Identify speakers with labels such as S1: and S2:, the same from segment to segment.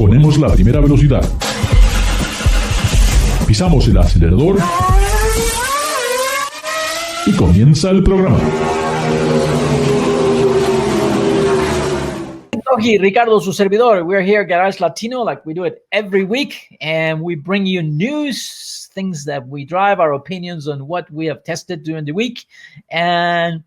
S1: Ponemos la primera velocidad. Pisamos el acelerador. Y comienza el programa.
S2: Ricardo, su servidor. We're here at Garage Latino like we do it every week. And we bring you news, things that we drive, our opinions on what we have tested during the week. And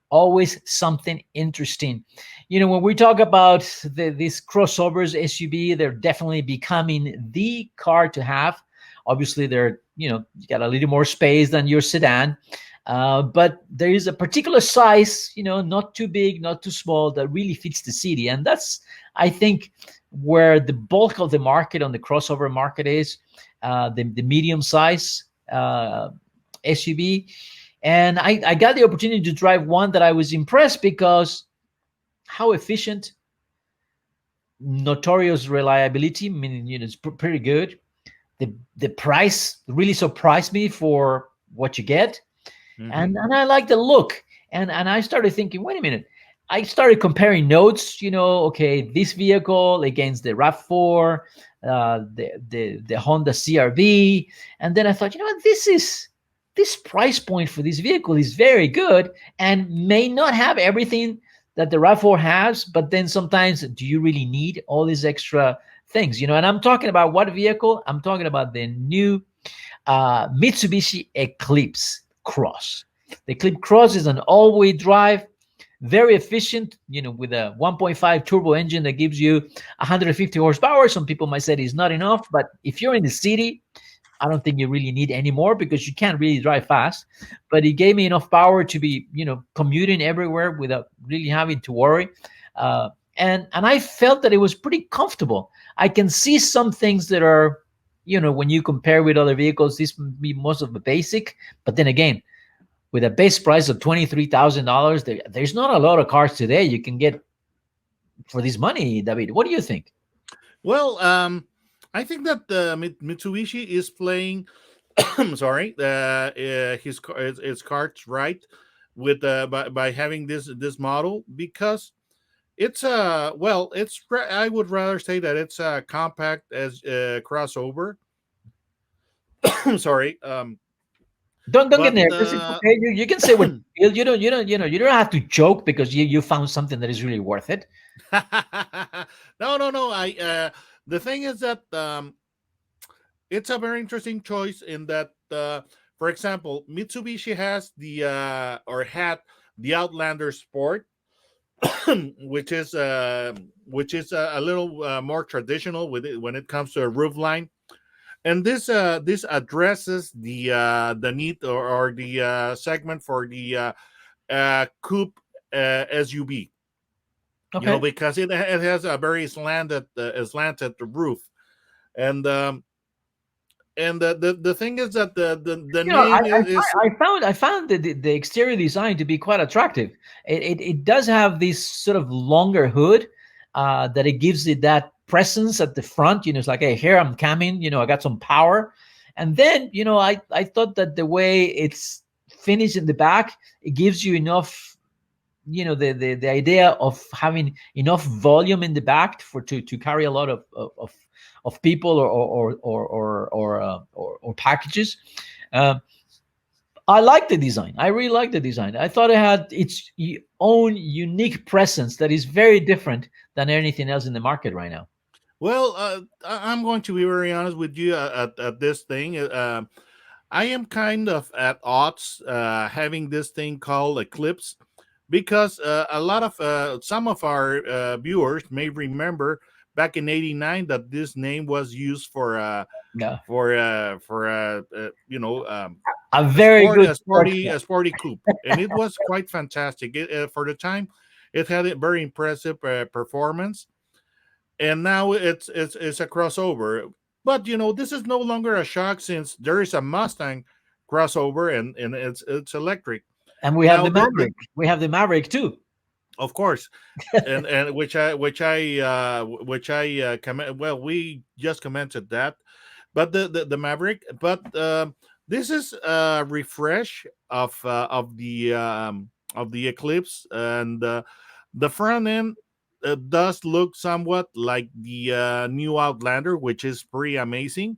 S2: always something interesting. You know, when we talk about these crossovers, SUV, they're definitely becoming the car to have. Obviously, they're, you got a little more space than your sedan. But there is a particular size, not too big, not too small, that really fits the city. And that's, I think, where the bulk of the market on the crossover market is, the medium size SUV. And I got the opportunity to drive one that I was impressed because how efficient, notorious reliability, meaning it's pretty good. The price really surprised me for what you get. Mm-hmm. And I like the look. And I started thinking, wait a minute. I started comparing notes, okay, this vehicle against the RAV4, the Honda CR-V. And then I thought, this price point for this vehicle is very good and may not have everything that the RAV4 has, but then sometimes do you really need all these extra things? And I'm talking about what vehicle? I'm talking about the new Mitsubishi Eclipse Cross. The Eclipse Cross is an all-wheel drive, very efficient, with a 1.5 turbo engine that gives you 150 horsepower. Some people might say it's not enough, but if you're in the city, I don't think you really need any more because you can't really drive fast. But it gave me enough power to be, commuting everywhere without really having to worry. And I felt that it was pretty comfortable. I can see some things that are, when you compare with other vehicles, this would be most of the basic. But then again, with a base price of $23,000, there's not a lot of cars today you can get for this money, David. What do you think?
S3: Well, I think that Mitsubishi is playing, sorry, his cards right with by having this model because it's I would rather say that it's a compact as crossover. Sorry.
S2: Don't get nervous. Okay. You can say what you don't have to joke because you found something that is really worth it.
S3: No. The thing is that it's a very interesting choice in that, for example, Mitsubishi has had the Outlander Sport, which is a little more traditional with it when it comes to a roof line, and this addresses the need or the segment for the coupe SUV. Okay. Because it has a very slanted roof, and the thing is that the name
S2: I found the exterior design to be quite attractive. It does have this sort of longer hood that it gives it that presence at the front. It's like, hey, here I'm coming. I got some power, and then I thought that the way it's finished in the back, it gives you enough. The idea of having enough volume in the back to carry a lot of people or packages. I like the design. I really like the design. I thought it had its own unique presence that is very different than anything else in the market right now.
S3: Well, I'm going to be very honest with you at this thing. I am kind of at odds having this thing called Eclipse. Because a lot of some of our viewers may remember back in '89 that this name was used for a
S2: very
S3: sporty coupe, and it was quite fantastic. For the time, it had a very impressive performance, and now it's a crossover. But this is no longer a shock since there is a Mustang crossover and it's electric.
S2: And we have the Maverick. We have the Maverick too,
S3: of course, and we just commented that, but the Maverick, but this is a refresh of the Eclipse, and the front end does look somewhat like the new Outlander, which is pretty amazing.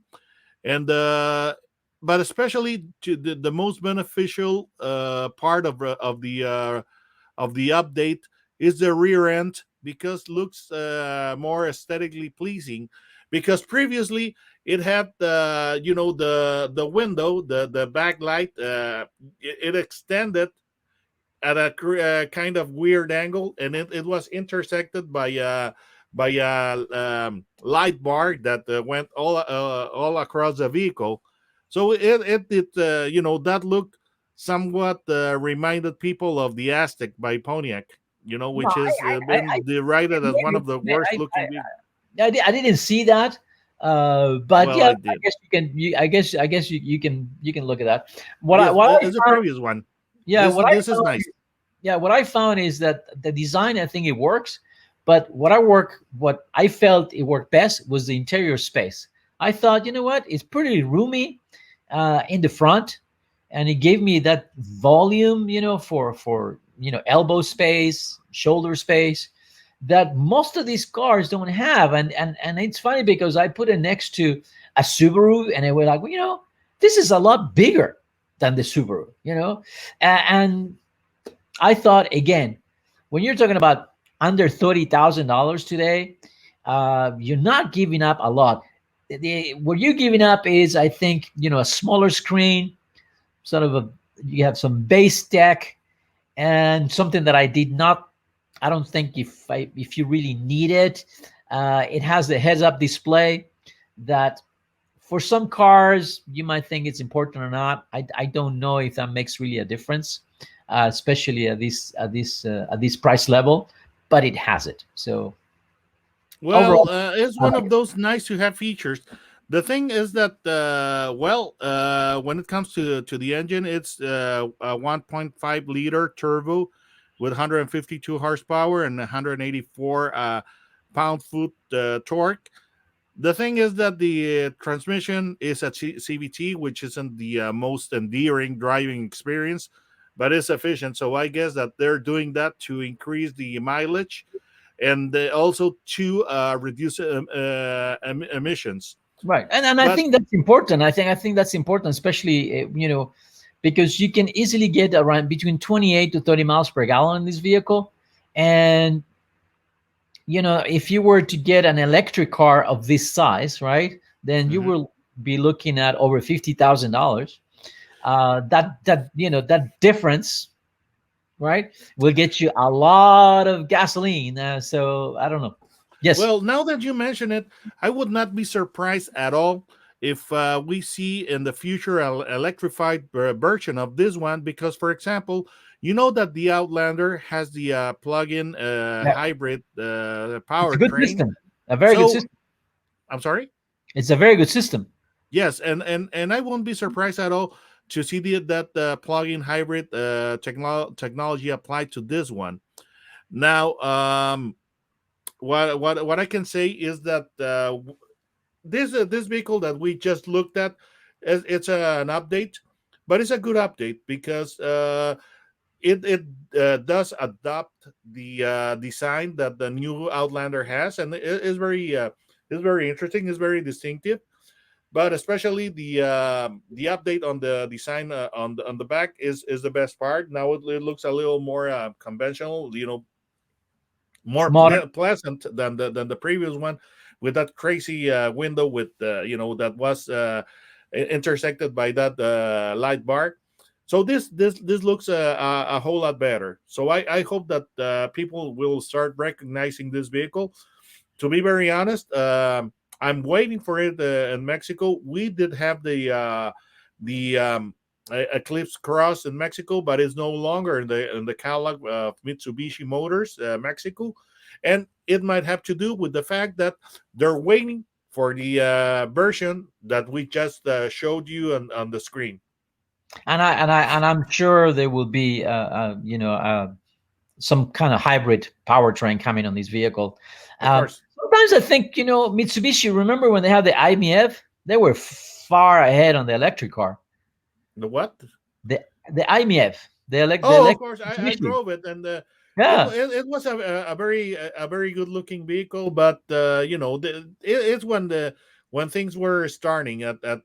S3: And but especially to the most beneficial part of the update is the rear end, because looks more aesthetically pleasing, because previously it had the window, the backlight, it extended at a kind of weird angle, and it was intersected by a light bar that went all across the vehicle. So that look somewhat reminded people of the Aztec by Pontiac,
S2: No,
S3: which has been derided as one of the worst looking vehicles.
S2: I didn't see that, but
S3: Well,
S2: yeah,
S3: I
S2: I
S3: did.
S2: guess you can. I guess you can look at that.
S3: Yes,
S2: What I
S3: it's a
S2: found,
S3: previous one.
S2: yeah,
S3: This is nice.
S2: what I found is that the design, I think it works, but what I felt it worked best was the interior space. I thought, you know what, it's pretty roomy in the front, and it gave me that volume, for elbow space, shoulder space, that most of these cars don't have. And it's funny because I put it next to a Subaru, and they were like, well, this is a lot bigger than the Subaru, and I thought, again, when you're talking about under $30,000 today, you're not giving up a lot. What you're giving up is, I think, a smaller screen, sort of you have some base tech, and something that I did not. I don't think if you really need it, it has the heads-up display that for some cars you might think it's important or not. I don't know if that makes really a difference, especially at this price level, but it has it. So
S3: Well,
S2: overall,
S3: it's
S2: I
S3: one
S2: like
S3: of
S2: it.
S3: those nice to have features. The thing is that, when it comes to the engine, it's a 1.5 liter turbo with 152 horsepower and 184 pound-foot torque. The thing is that the transmission is a CVT, which isn't the most endearing driving experience, but it's efficient. So I guess that they're doing that to increase the mileage, and also to reduce emissions.
S2: Right, and I
S3: But
S2: think that's important. I think that's important, especially because you can easily get around between 28 to 30 miles per gallon in this vehicle, and if you were to get an electric car of this size, right, then you
S3: mhm.
S2: will be looking at over $50,000. That difference, right, will get you a lot of gasoline. So I don't know. Yes.
S3: Well, now that you mention it, I would not be surprised at all if we see in the future an electrified version of this one, because, for example, you know that the Outlander has the plug-in
S2: Yeah,
S3: hybrid
S2: it's a good
S3: powertrain.
S2: system. A very good
S3: So,
S2: system.
S3: I'm sorry.
S2: It's a very good system.
S3: Yes, and I won't be surprised at all to see that plug-in hybrid technology applied to this one. Now, what I can say is that this vehicle that we just looked at, it's an update, but it's a good update because it does adopt the design that the new Outlander has, and it is very interesting. It's very distinctive. But especially the update on the design on the back is the best part. Now it looks a little more conventional, more
S2: Modern.
S3: pleasant than the previous one, with that crazy window with that was intersected by that light bar. So this looks a whole lot better. So I hope that people will start recognizing this vehicle. To be very honest, I'm waiting for it in Mexico. We did have the Eclipse Cross in Mexico, but it's no longer in the catalog of Mitsubishi Motors Mexico, and it might have to do with the fact that they're waiting for the version that we just showed you on the screen.
S2: And I'm sure there will be some kind of hybrid powertrain coming on this vehicle.
S3: Of course,
S2: Sometimes I think, Mitsubishi. Remember when they had the IMF? They were far ahead on the electric car.
S3: the what?
S2: The the IMF, the
S3: Oh, of
S2: electric
S3: course, I
S2: Mitsubishi.
S3: drove it, and
S2: Yeah,
S3: it was a very good looking vehicle, but it's when things were starting at on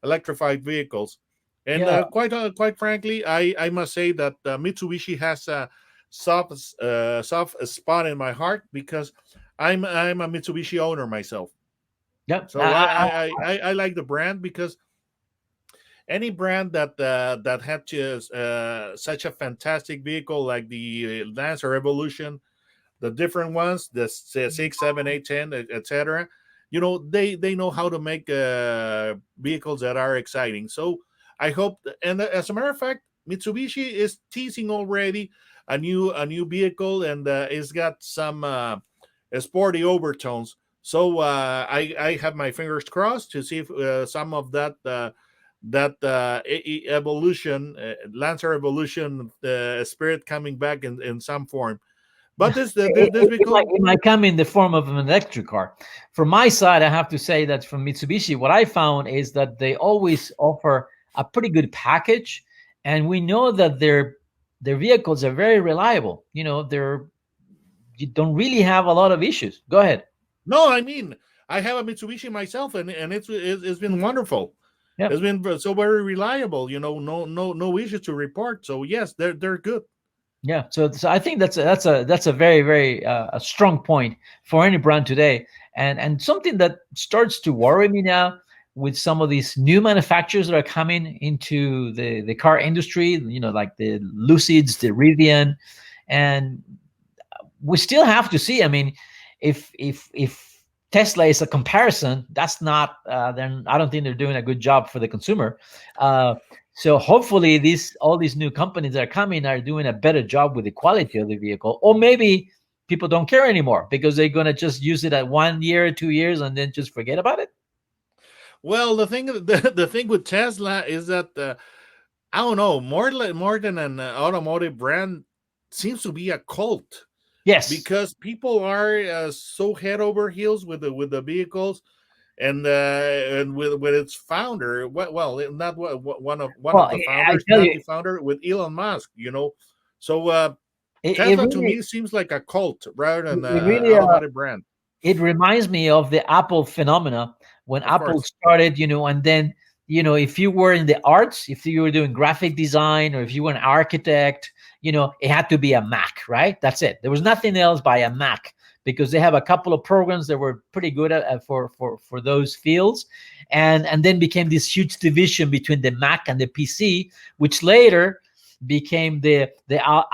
S3: electrified vehicles, and
S2: yeah,
S3: quite frankly, I must say that Mitsubishi has a soft spot in my heart because I'm a Mitsubishi owner myself.
S2: yeah.
S3: So I like the brand because any brand that had just such a fantastic vehicle like the Lancer Evolution, the different ones, the 6, 7, 8, 10, etc. They know how to make vehicles that are exciting. So I hope, and as a matter of fact, Mitsubishi is teasing already a new vehicle, and it's got some sporty overtones. So I have my fingers crossed to see if some of that evolution, Lancer Evolution spirit coming back in some form. But this vehicle,
S2: It might come in the form of an electric car. From my side, I have to say that from Mitsubishi, what I found is that they always offer a pretty good package, and we know that their vehicles are very reliable. You don't really have a lot of issues. Go ahead.
S3: no, I mean, I have a Mitsubishi myself, and it's been wonderful.
S2: Yeah.
S3: It's been so very reliable. No issues to report. So yes, they're good.
S2: Yeah, so I think that's a very very a strong point for any brand today, and something that starts to worry me now with some of these new manufacturers that are coming into the car industry. Like the Lucids, the Rivian, and we still have to see. I mean, if Tesla is a comparison, that's not. Then I don't think they're doing a good job for the consumer. So hopefully, all these new companies that are coming are doing a better job with the quality of the vehicle, or maybe people don't care anymore because they're gonna just use it at 1 year, 2 years, and then just forget about it.
S3: Well, the thing with Tesla is that I don't know, more than an automotive brand, seems to be a cult
S2: Yes.
S3: because people are so head over heels with the vehicles, and with its founder. Well, not one
S2: Well,
S3: of the
S2: I
S3: founders,
S2: tell
S3: not
S2: you,
S3: the founder, with Elon Musk. So
S2: it
S3: Tesla to
S2: really
S3: me seems like a cult rather than
S2: it
S3: an
S2: really
S3: automotive brand.
S2: it reminds me of the Apple phenomena when
S3: Of
S2: Apple
S3: course.
S2: started, and then, if you were in the arts, if you were doing graphic design, or if you were an architect, it had to be a Mac, right? That's it. There was nothing else by a Mac because they have a couple of programs that were pretty good for those fields, and then became this huge division between the Mac and the PC, which later became the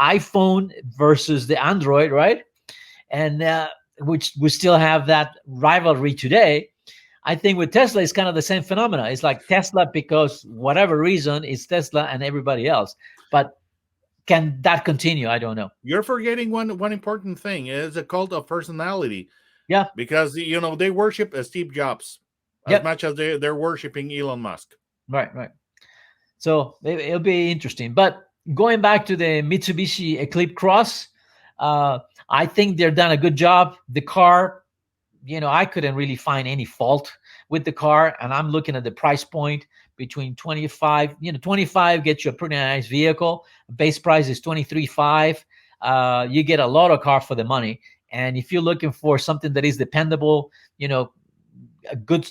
S2: iPhone versus the Android, right? And which we still have that rivalry today. I think with Tesla, it's kind of the same phenomena. It's like Tesla because whatever reason, it's Tesla and everybody else. But can that continue? I don't know.
S3: You're forgetting one important thing: is a cult of personality,
S2: Yeah.
S3: because they worship Steve Jobs as
S2: Yep.
S3: much as they're worshiping Elon Musk.
S2: Right. Right. So it'll be interesting. But going back to the Mitsubishi Eclipse Cross, uh, I think they've done a good job. The car, I couldn't really find any fault with the car, and I'm looking at the price point between 25. 25 gets you a pretty nice vehicle. Base price is 23.5. You get a lot of car for the money, and if you're looking for something that is dependable, a good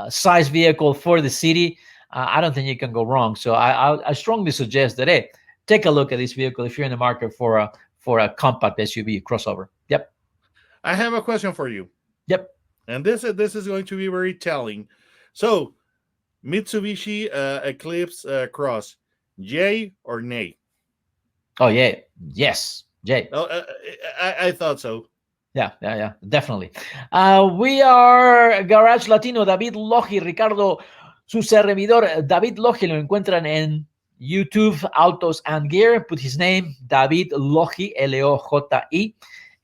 S2: size vehicle for the city, I don't think you can go wrong. So I strongly suggest that, hey, take a look at this vehicle if you're in the market for a compact SUV crossover. Yep.
S3: I have a question for you,
S2: Yep.
S3: and this is going to be very telling. So, Mitsubishi Eclipse Cross, yay or nay?
S2: Oh yeah, yes, Jay.
S3: Oh, I thought so.
S2: Yeah, definitely. We are Garage Latino, David Logi, Ricardo, su servidor, David Logi, lo encuentran en YouTube, Autos and Gear. Put his name, David Logi, Loji,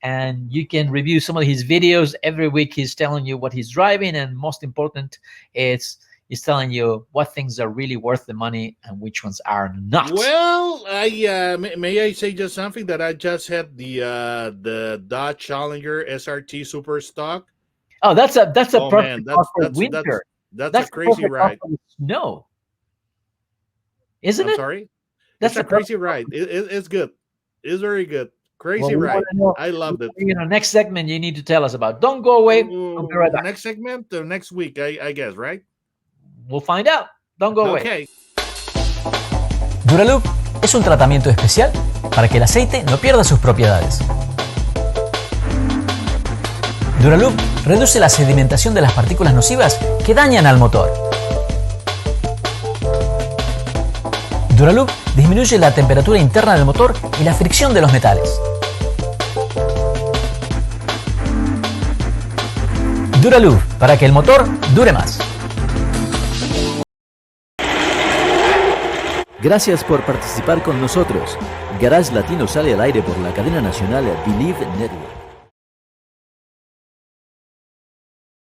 S2: and you can review some of his videos. Every week he's telling you what he's driving, and most important, he's telling you what things are really worth the money and which ones are not.
S3: Well, may I say just something that I just had the Dodge Challenger SRT Super Stock.
S2: Oh, that's a
S3: Oh man,
S2: perfect car
S3: that's
S2: for
S3: that's that's
S2: winter.
S3: that's a
S2: That's the
S3: crazy
S2: perfect car
S3: ride.
S2: for the snow, isn't
S3: I'm
S2: it?
S3: sorry. It's
S2: That's
S3: a
S2: the
S3: crazy ride. It's good. It's very good. Crazy
S2: we
S3: ride.
S2: wanna know-
S3: I loved it.
S2: Next segment you need to tell us about. Don't go away. We'll be right back.
S3: Next segment, next week, I guess, right?
S2: We'll find out. Don't go away.
S3: Okay.
S4: Duraloop es un tratamiento especial para que el aceite no pierda sus propiedades. Duraloop reduce la sedimentación de las partículas nocivas que dañan al motor. Duraloop disminuye la temperatura interna del motor y la fricción de los metales. Duraloop, para que el motor dure más.
S5: Gracias por participar con nosotros. Garage Latino sale al aire por la cadena nacional Believe Network.